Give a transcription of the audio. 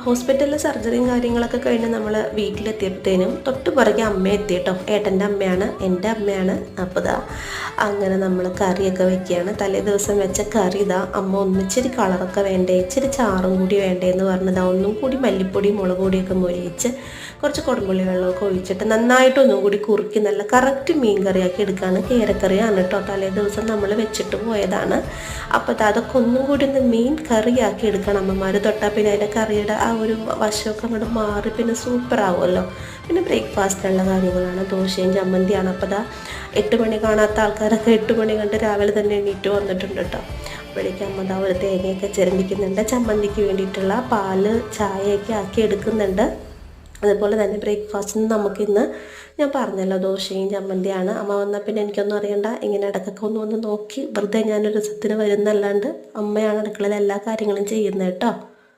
ഹോസ്പിറ്റലിലെ സർജറിയും കാര്യങ്ങളൊക്കെ കഴിഞ്ഞ് നമ്മൾ വീട്ടിലെത്തിയപ്പോഴത്തേനും തൊട്ട് പുറകെ അമ്മ എത്തി കേട്ടോ. ഏട്ടൻ്റെ അമ്മയാണ്, എൻ്റെ അമ്മയാണ്. അപ്പോൾ ഇതാ അങ്ങനെ നമ്മൾ കറിയൊക്കെ വെക്കുകയാണ്. തലേ ദിവസം വെച്ച കറി ഇതാ അമ്മ ഒന്നിച്ചിരി കളറൊക്കെ വേണ്ടേ, ഇച്ചിരി ചാറും കൂടി വേണ്ടേ എന്ന് പറഞ്ഞതാ ഒന്നും കൂടി മല്ലിപ്പൊടി മുളക് പൊടിയൊക്കെ മൊരിയിച്ച് കുറച്ച് കുടംപുള്ളി വെള്ളമൊക്കെ ഒഴിച്ചിട്ട് നന്നായിട്ടൊന്നും കൂടി കുറുക്കി നല്ല കറക്റ്റ് മീൻ കറിയാക്കി എടുക്കുകയാണ്. കേരക്കറിയാണ് കേട്ടോ, തലേ ദിവസം നമ്മൾ വെച്ചിട്ട് പോയതാണ്. അപ്പോൾ അതൊക്കെ ഒന്നും കൂടി ഒന്ന് മീൻ കറിയാക്കി എടുക്കണം അമ്മമാർ തൊട്ടാൽ പിന്നെ അതിൻ്റെ കറിയുടെ ആ ഒരു വശമൊക്കെ അങ്ങോട്ട് മാറി പിന്നെ സൂപ്പർ ആവുമല്ലോ. പിന്നെ ബ്രേക്ക്ഫാസ്റ്റിനുള്ള കാര്യങ്ങളാണ്, ദോശയും ചമ്മന്തിയാണ്. അപ്പോൾ 8 മണി കാണാത്ത ആൾക്കാരൊക്കെ 8 മണി കണ്ട് രാവിലെ തന്നെ എണീറ്റ് വന്നിട്ടുണ്ട് കേട്ടോ. അപ്പോഴേക്കും അമ്മ ഒരു തേങ്ങയൊക്കെ ചിരണ്ടിക്കുന്നുണ്ട്, ചമ്മന്തിക്ക് വേണ്ടിയിട്ടുള്ള പാല് ചായയൊക്കെ ആക്കി എടുക്കുന്നുണ്ട്. അതുപോലെ തന്നെ ബ്രേക്ക്ഫാസ്റ്റിന് നമുക്കിന്ന് ഞാൻ പറഞ്ഞല്ലോ ദോശയും ചമ്മന്തിയാണ്. അമ്മ വന്നാൽ പിന്നെ എനിക്കൊന്നും അറിയണ്ട, ഇങ്ങനെ ഇടയ്ക്കൊക്കെ ഒന്ന് നോക്കി വെറുതെ ഞാനൊരു രസത്തിന് വരുന്നല്ലാണ്ട് അമ്മയാണ് അടുക്കളയിൽ എല്ലാ കാര്യങ്ങളും ചെയ്യുന്നത് കേട്ടോ.